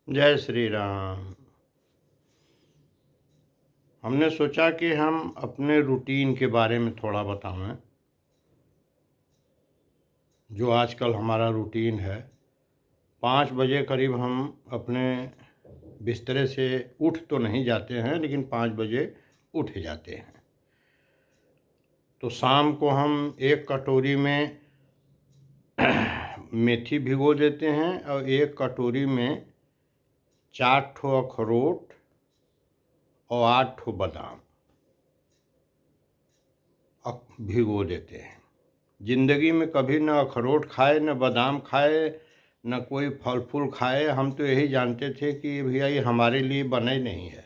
जय श्री राम। हमने सोचा कि हम अपने रूटीन के बारे में थोड़ा बताएं। जो आजकल हमारा रूटीन है, 5 बजे करीब हम अपने बिस्तरे से उठ तो नहीं जाते हैं, लेकिन 5 बजे उठ जाते हैं। तो शाम को हम एक कटोरी में मेथी भिगो देते हैं और एक कटोरी में 4 ठो अखरोट और 8 ठो बादाम भिगो देते हैं। ज़िंदगी में कभी न अखरोट खाए, न बादाम खाए, न कोई फल फूल खाए। हम तो यही जानते थे कि भैया ये हमारे लिए बना ही नहीं है।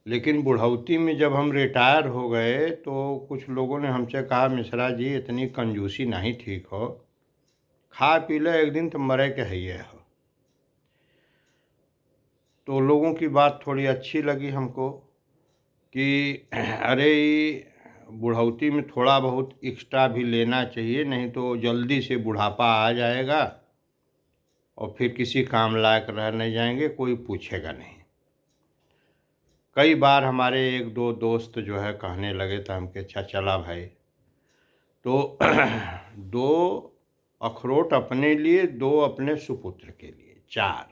लेकिन बुढ़ौती में जब हम रिटायर हो गए तो कुछ लोगों ने हमसे कहा, मिश्रा जी इतनी कंजूसी नहीं ठीक हो, खा पी ले एक दिन तो मरे के है हो। तो लोगों की बात थोड़ी अच्छी लगी हमको कि अरे बुढ़ौती में थोड़ा बहुत एक्स्ट्रा भी लेना चाहिए, नहीं तो जल्दी से बुढ़ापा आ जाएगा और फिर किसी काम लायक रह नहीं जाएंगे, कोई पूछेगा नहीं। कई बार हमारे एक दो दोस्त जो है कहने लगे, तो हम कहे अच्छा चला भाई। तो 2 अखरोट अपने लिए, 2 अपने सुपुत्र के लिए, 4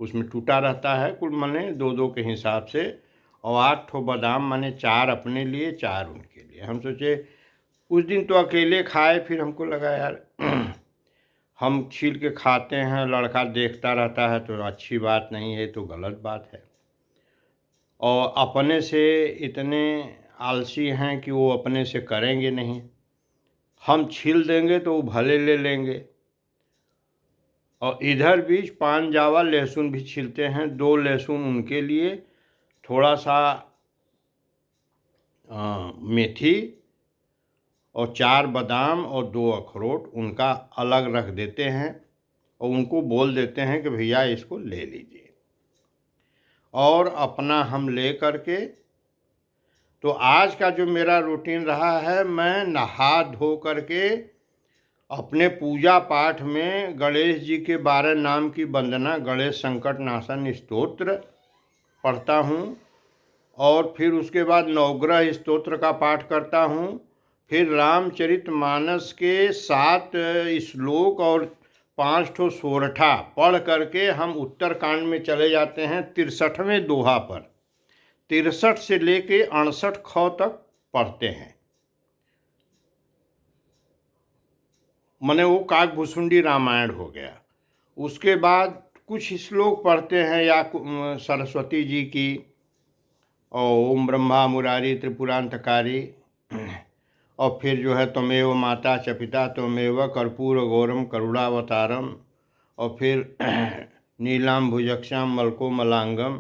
उसमें टूटा रहता है, कुल मने 2-2 के हिसाब से, और 8 ठो बादाम माने 4 अपने लिए, 4 उनके लिए। हम सोचे उस दिन तो अकेले खाए, फिर हमको लगा यार हम छील के खाते हैं, लड़का देखता रहता है तो अच्छी बात नहीं है, तो गलत बात है। और अपने से इतने आलसी हैं कि वो अपने से करेंगे नहीं, हम छील देंगे तो वो भले ले लेंगे। और इधर बीच पान जावा लहसुन भी छीलते हैं, 2 लहसुन उनके लिए, थोड़ा सा मेथी और 4 बादाम और 2 अखरोट उनका अलग रख देते हैं और उनको बोल देते हैं कि भैया इसको ले लीजिए। और अपना हम ले करके, तो आज का जो मेरा रूटीन रहा है, मैं नहा धो करके अपने पूजा पाठ में गणेश जी के 12 नाम की वंदना, गणेश संकट नाशन स्तोत्र पढ़ता हूँ, और फिर उसके बाद नवग्रह स्तोत्र का पाठ करता हूँ। फिर रामचरितमानस के 7 श्लोक और 5 ठो सोरठा पढ़ करके हम उत्तरकांड में चले जाते हैं 63वें दोहा पर। 63 से लेके 68 ख तक पढ़ते हैं। मने वो काकभूषुंडी रामायण हो गया। उसके बाद कुछ श्लोक पढ़ते हैं या सरस्वती जी की, ओम ब्रह्मा मुरारी त्रिपुरांतकारी, और फिर जो है त्वमेव माता च पिता त्वमेव कर्पूर गौरम करुणावतारम, और फिर नीलाम भुजक्षाम मलको मलांगम,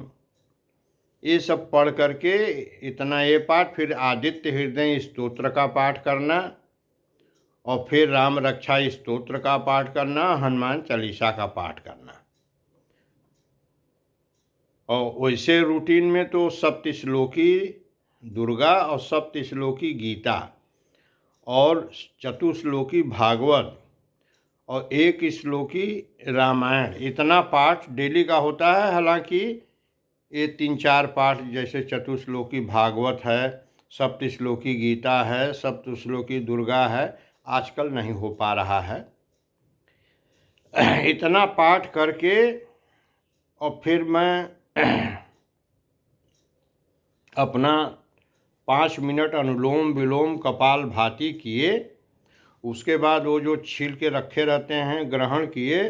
ये सब पढ़ करके इतना ये पाठ, फिर आदित्य हृदय स्तोत्र का पाठ करना, और फिर राम रक्षा स्तोत्र का पाठ करना, हनुमान चालीसा का पाठ करना। और वैसे रूटीन में तो सप्तश्लोकी दुर्गा और सप्तश्लोकी गीता और चतुश्लोकी भागवत और 1 श्लोकी रामायण, इतना पाठ डेली का होता है। हालांकि ये 3-4 पाठ जैसे चतुश्लोकी भागवत है, सप्तश्लोकी गीता है, सप्तश्लोकी दुर्गा है, आजकल नहीं हो पा रहा है। इतना पाठ करके और फिर मैं अपना 5 मिनट अनुलोम विलोम कपाल भाती किए। उसके बाद वो जो छील के रखे रहते हैं ग्रहण किए,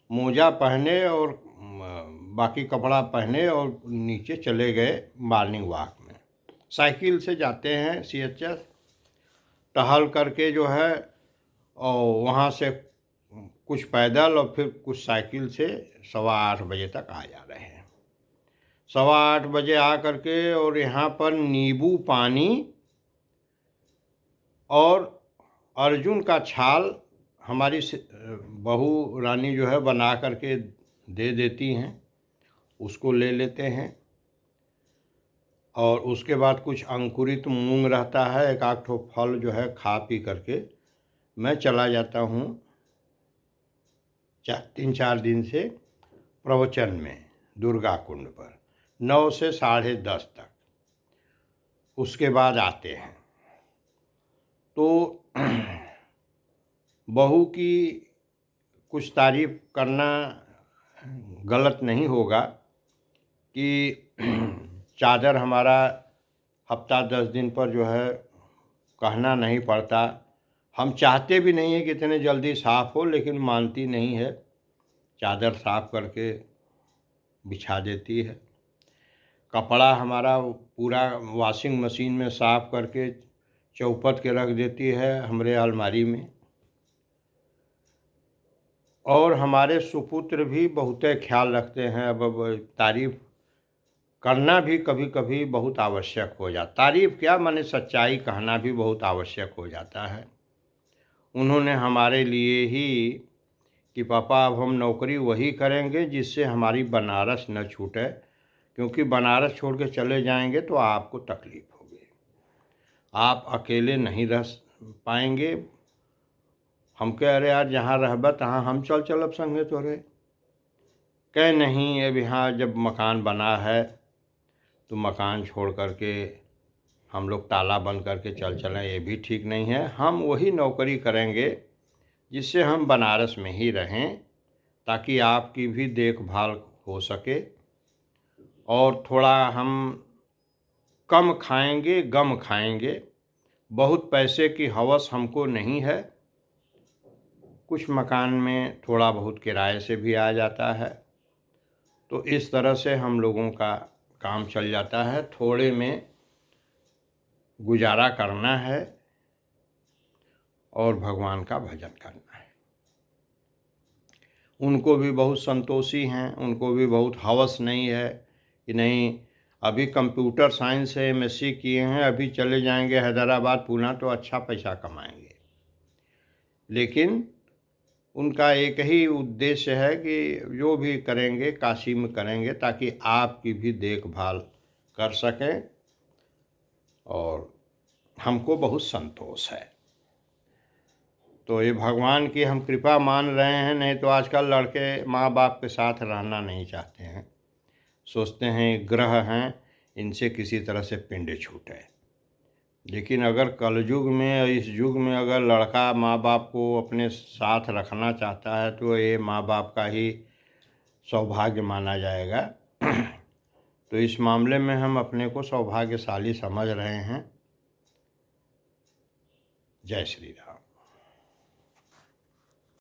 मोजा पहने और बाकी कपड़ा पहने और नीचे चले गए मॉर्निंग वॉक में। साइकिल से जाते हैं CHS, टहल करके जो है, और वहाँ से कुछ पैदल और फिर कुछ साइकिल से 8:15 बजे तक आ जा रहे हैं। 8:15 बजे आ करके और यहाँ पर नींबू पानी और अर्जुन का छाल हमारी बहू रानी जो है बना करके दे देती हैं, उसको ले लेते हैं। और उसके बाद कुछ अंकुरित मूंग रहता है, 1-8 ठो फल जो है खा पी करके मैं चला जाता हूँ 3-4 दिन से प्रवचन में दुर्गा कुंड पर 9 से 10:30 तक। उसके बाद आते हैं तो बहू की कुछ तारीफ करना गलत नहीं होगा कि चादर हमारा हफ्ता 10 दिन पर जो है कहना नहीं पड़ता। हम चाहते भी नहीं है कि इतने जल्दी साफ़ हो, लेकिन मानती नहीं है, चादर साफ़ करके बिछा देती है। कपड़ा हमारा पूरा वॉशिंग मशीन में साफ़ करके चौपट के रख देती है हमारे अलमारी में। और हमारे सुपुत्र भी बहुत ख्याल रखते हैं। अब तारीफ़ करना भी कभी कभी बहुत आवश्यक हो जाता, तारीफ़ क्या माने सच्चाई कहना भी बहुत आवश्यक हो जाता है। उन्होंने हमारे लिए ही कि पापा अब हम नौकरी वही करेंगे जिससे हमारी बनारस न छूटे, क्योंकि बनारस छोड़ के चले जाएंगे तो आपको तकलीफ़ होगी, आप अकेले नहीं रह पाएंगे। हम कह रहे यार जहाँ रहबा तहाँ हम चलब संगे तो रहे। कह नहीं, अब यहाँ जब मकान बना है तो मकान छोड़ करके हम लोग ताला बंद करके चलें, ये भी ठीक नहीं है। हम वही नौकरी करेंगे जिससे हम बनारस में ही रहें, ताकि आपकी भी देखभाल हो सके। और थोड़ा हम कम खाएंगे, गम खाएंगे। बहुत पैसे की हवस हमको नहीं है। कुछ मकान में थोड़ा बहुत किराए से भी आ जाता है, तो इस तरह से हम लोगों का काम चल जाता है। थोड़े में गुजारा करना है और भगवान का भजन करना है। उनको भी बहुत संतोषी हैं, उनको भी बहुत हवस नहीं है कि नहीं अभी कंप्यूटर साइंस से MSc किए हैं, अभी चले जाएंगे हैदराबाद पुणे तो अच्छा पैसा कमाएंगे। लेकिन उनका एक ही उद्देश्य है कि जो भी करेंगे काशी में करेंगे, ताकि आपकी भी देखभाल कर सकें। और हमको बहुत संतोष है। तो ये भगवान की हम कृपा मान रहे हैं, नहीं तो आजकल लड़के माँ बाप के साथ रहना नहीं चाहते हैं, सोचते हैं ग्रह हैं, इनसे किसी तरह से पिंड छूटे। लेकिन अगर कलयुग में, इस युग में अगर लड़का माँ बाप को अपने साथ रखना चाहता है तो ये माँ बाप का ही सौभाग्य माना जाएगा। तो इस मामले में हम अपने को सौभाग्यशाली समझ रहे हैं। जय श्री राम।